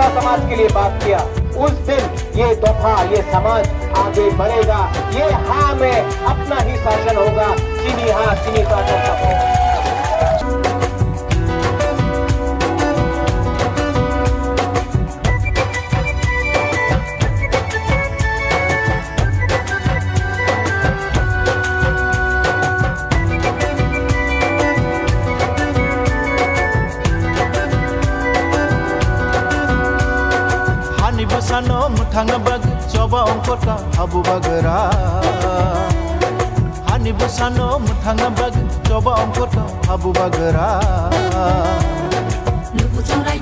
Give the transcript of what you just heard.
दफा समाज के लिए बात किया, उस दिन ये दफा, ये समाज आगे बढ़ेगा। ये हाँ में अपना ही शासन होगा, चीनी हाँ चीनी शासन का होगा। Busano mutanga bag coba ongkota abu bagera Hani busano mutanga bag coba ongkota abu bagera Lupu curai